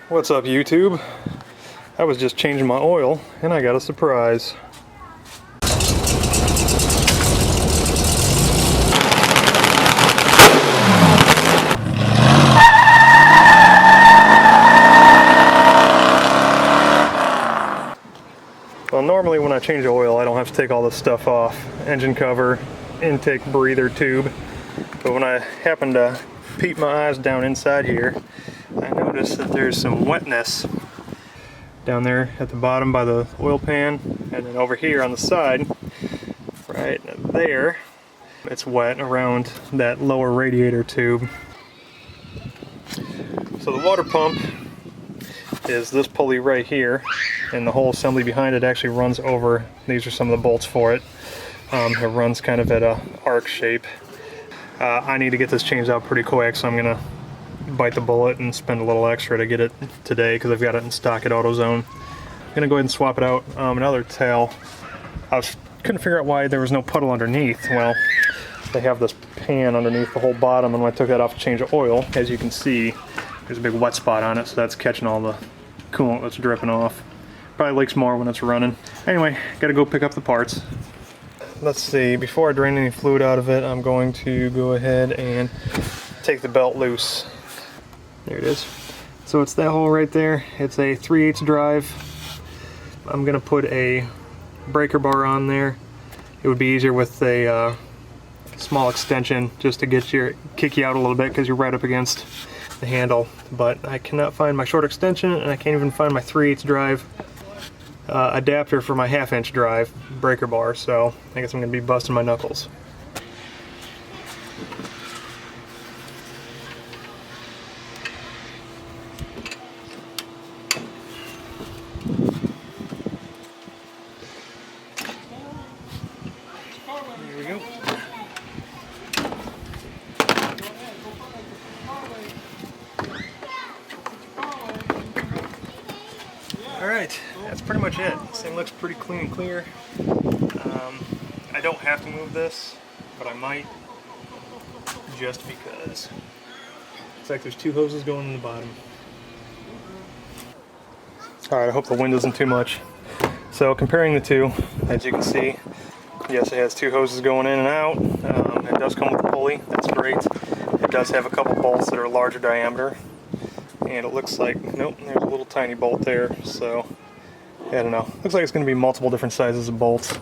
What's up, YouTube? I was just changing my oil and I got a surprise. Well, normally when I change the oil, I don't have to take all this stuff off. Engine cover, intake breather tube. But when I happened to peep my eyes down inside here, I noticed that there's some wetness down there at the bottom by the oil pan, and then over here on the side, right there, it's wet around that lower radiator tube. So the water pump is this pulley right here, and the whole assembly behind it actually runs over. These are some of the bolts for it. It runs kind of at a arc shape. I need to get this changed out pretty quick, so I'm gonna bite the bullet and spend a little extra to get it today because I've got it in stock at AutoZone. I'm gonna go ahead and swap it out. Another tale, couldn't figure out why there was no puddle underneath. Well, they have this pan underneath the whole bottom, and when I took that off to change the oil, as you can see, there's a big wet spot on it, so that's catching all the coolant that's dripping off. Probably leaks more when it's running. Anyway, gotta go pick up the parts. Let's see, before I drain any fluid out of it, I'm going to go ahead and take the belt loose. There it is. So it's that hole right there. It's a 3/8 drive. I'm gonna put a breaker bar on there. It would be easier with a small extension just to kick you out a little bit because you're right up against the handle. But I cannot find my short extension, and I can't even find my 3/8 drive adapter for my 1/2-inch drive breaker bar, so I guess I'm gonna be busting my knuckles. Here we go. Alright, that's pretty much it. This thing looks pretty clean and clear. I don't have to move this, but I might, just because. Looks like there's 2 hoses going in the bottom. Alright, I hope the wind isn't too much. So comparing the two, as you can see, yes, it has 2 hoses going in and out. It does come with a pulley, that's great. It does have a couple bolts that are larger diameter. And it looks like, nope, there's a little tiny bolt there, so I don't know. Looks like it's going to be multiple different sizes of bolts.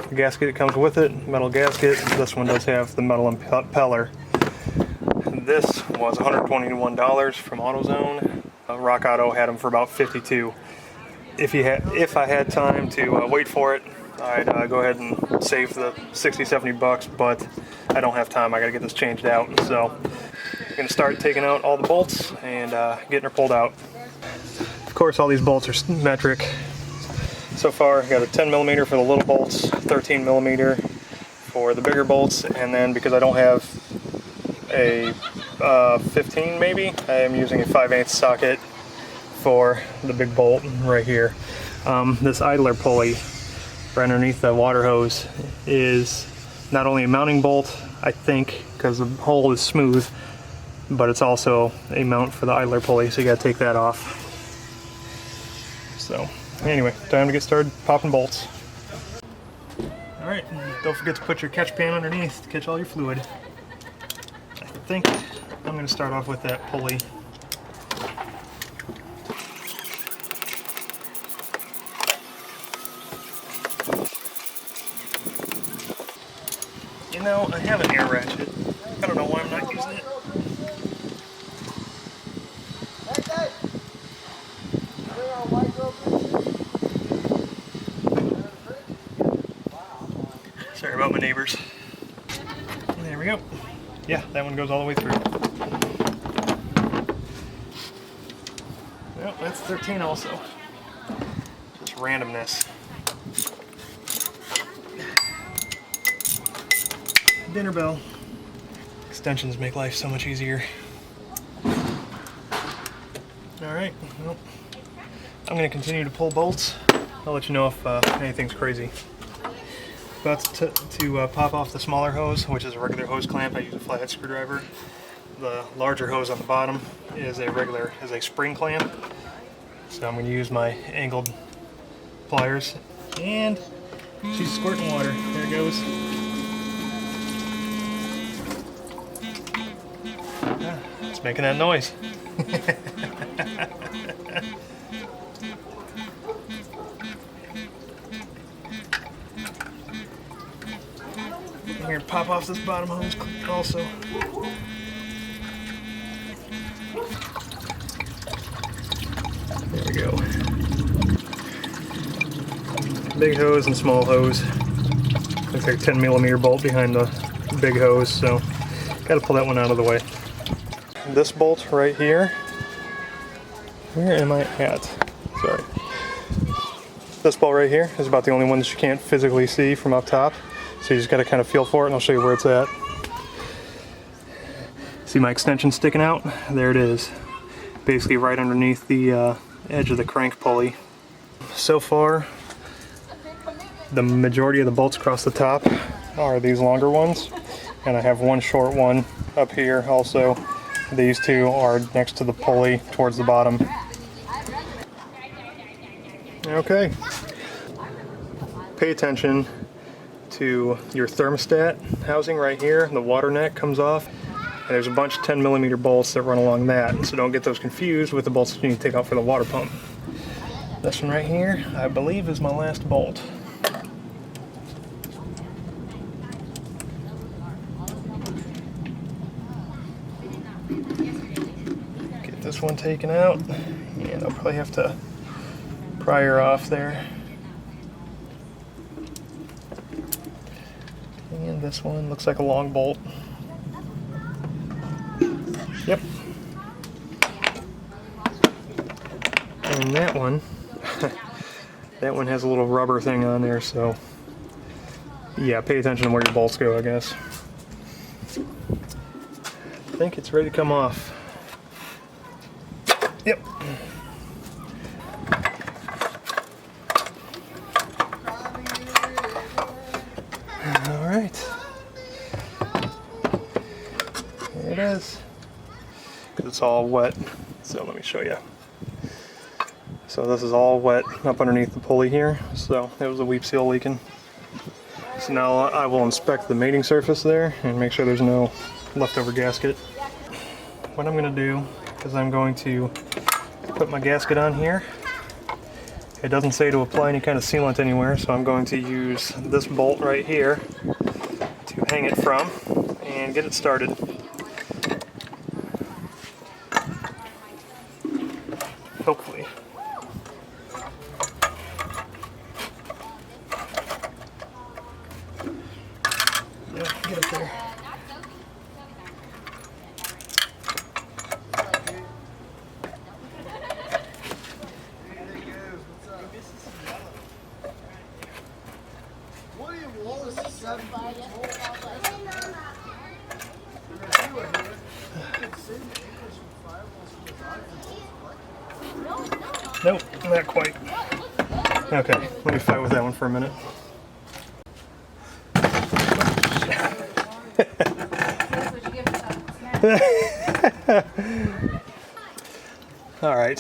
The gasket comes with it, metal gasket. This one does have the metal impeller. This was $121 from AutoZone. Rock Auto had them for about $52. If I had time to wait for it, I'd go ahead and save the $60-70, but I don't have time. I got to get this changed out, so I'm going to start taking out all the bolts and getting her pulled out. Of course, all these bolts are metric. So far, I got a 10mm for the little bolts, 13mm for the bigger bolts, and then because I don't have a 15 maybe, I am using a 5/8 socket for the big bolt right here. This idler pulley right underneath the water hose is not only a mounting bolt, I think, because the hole is smooth, but it's also a mount for the idler pulley, so you gotta take that off. So anyway, time to get started popping bolts. Alright, don't forget to put your catch pan underneath to catch all your fluid. I think I'm gonna start off with that pulley. You know, I have an air ratchet. I don't know why I'm not using it. Sorry about my neighbors. There we go. Yeah, that one goes all the way through. Well, that's 13 also. Just randomness. Dinner bell. Extensions make life so much easier. Alright, well, I'm going to continue to pull bolts. I'll let you know if anything's crazy. About to pop off the smaller hose, which is a regular hose clamp. I use a flathead screwdriver. The larger hose on the bottom is a spring clamp. So I'm going to use my angled pliers, and she's squirting water. There it goes. Ah, it's making that noise. I'm going to pop off this bottom hose also. There we go. Big hose and small hose. Looks like a 10mm bolt behind the big hose, so gotta pull that one out of the way. This bolt right here, where am I at? Sorry. This bolt right here is about the only one that you can't physically see from up top, so you just gotta kind of feel for it, and I'll show you where it's at. See my extension sticking out? There it is. Basically right underneath the edge of the crank pulley. So far, the majority of the bolts across the top are these longer ones, and I have one short one up here also. These two are next to the pulley towards the bottom. Okay. Pay attention to your thermostat housing right here. The water neck comes off, and there's a bunch of 10mm bolts that run along that, so don't get those confused with the bolts that you need to take out for the water pump. This one right here, I believe, is my last bolt. Get this one taken out, and I'll probably have to pry her off there. And this one looks like a long bolt. Yep. And that one, that one has a little rubber thing on there, so yeah, pay attention to where your bolts go, I guess. I think it's ready to come off. Yep. All right. There it is. It's all wet, so let me show you. So this is all wet up underneath the pulley here, so it was a weep seal leaking. So now I will inspect the mating surface there and make sure there's no leftover gasket. What I'm going to do is I'm going to put my gasket on here. It doesn't say to apply any kind of sealant anywhere, so I'm going to use this bolt right here to hang it from and get it started. Hopefully. Yeah, get up there. Nope, not quite. Okay, let me fight with that one for a minute. Alright,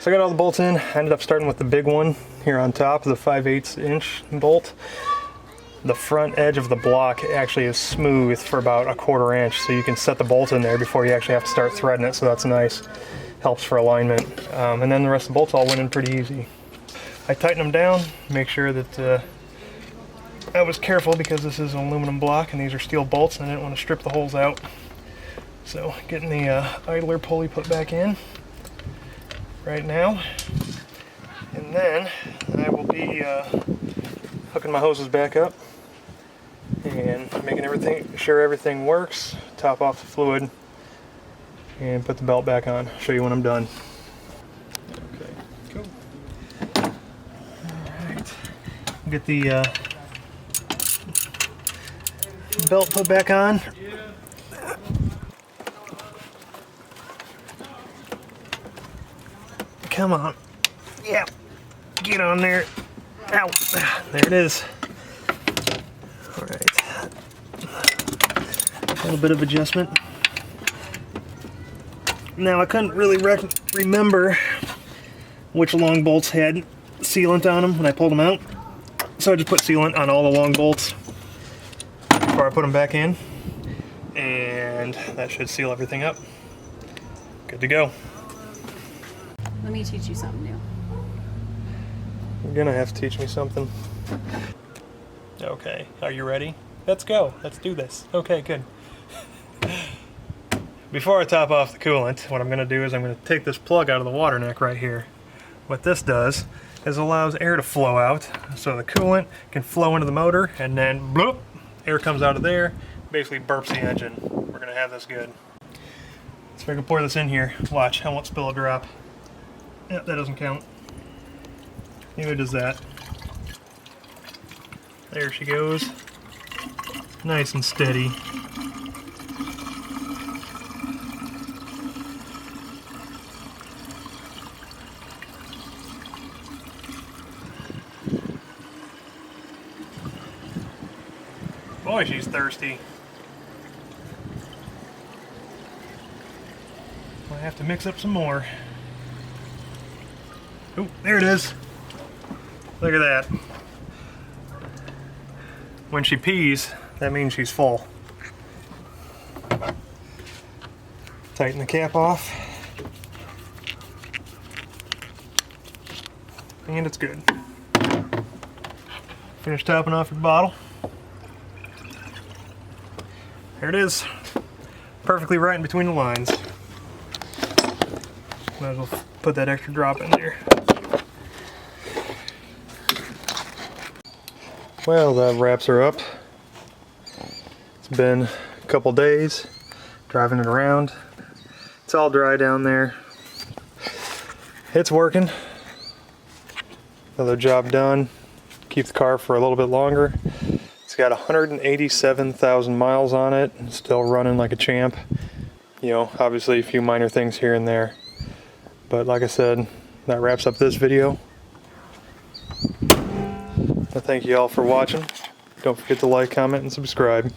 so I got all the bolts in. I ended up starting with the big one here on top, the 5/8 inch bolt. The front edge of the block actually is smooth for about 1/4 inch, so you can set the bolt in there before you actually have to start threading it, so that's nice. Helps for alignment. And then the rest of the bolts all went in pretty easy. I tightened them down, make sure that I was careful because this is an aluminum block and these are steel bolts and I didn't want to strip the holes out. So getting the idler pulley put back in right now. And then I will be hooking my hoses back up and making sure everything works, top off the fluid, and put the belt back on. Show you when I'm done. Okay, cool. Alright, get the belt put back on. Come on. Yeah, get on there. Ow, there it is. Alright, a little bit of adjustment. Now I couldn't really remember which long bolts had sealant on them when I pulled them out. So I just put sealant on all the long bolts before I put them back in. And that should seal everything up. Good to go. Let me teach you something new. You're gonna have to teach me something. Okay, are you ready? Let's go. Let's do this. Okay, good. Before I top off the coolant, what I'm gonna do is I'm gonna take this plug out of the water neck right here. What this does is allows air to flow out, so the coolant can flow into the motor, and then bloop, air comes out of there, basically burps the engine. We're gonna have this good. So I can pour this in here. Watch, I won't spill a drop. Yep, that doesn't count. Neither does that. There she goes. Nice and steady. Boy, she's thirsty. I have to mix up some more. Oh, there it is. Look at that. When she pees, that means she's full. Tighten the cap off. And it's good. Finish topping off your bottle. There it is. Perfectly right in between the lines. Might as well put that extra drop in there. Well, that wraps her up. It's been a couple days driving it around. It's all dry down there. It's working. Another job done. Keep the car for a little bit longer. It's got 187,000 miles on it. Still running like a champ. You know, obviously a few minor things here and there. But like I said, that wraps up this video. I thank you all for watching. Don't forget to like, comment, and subscribe.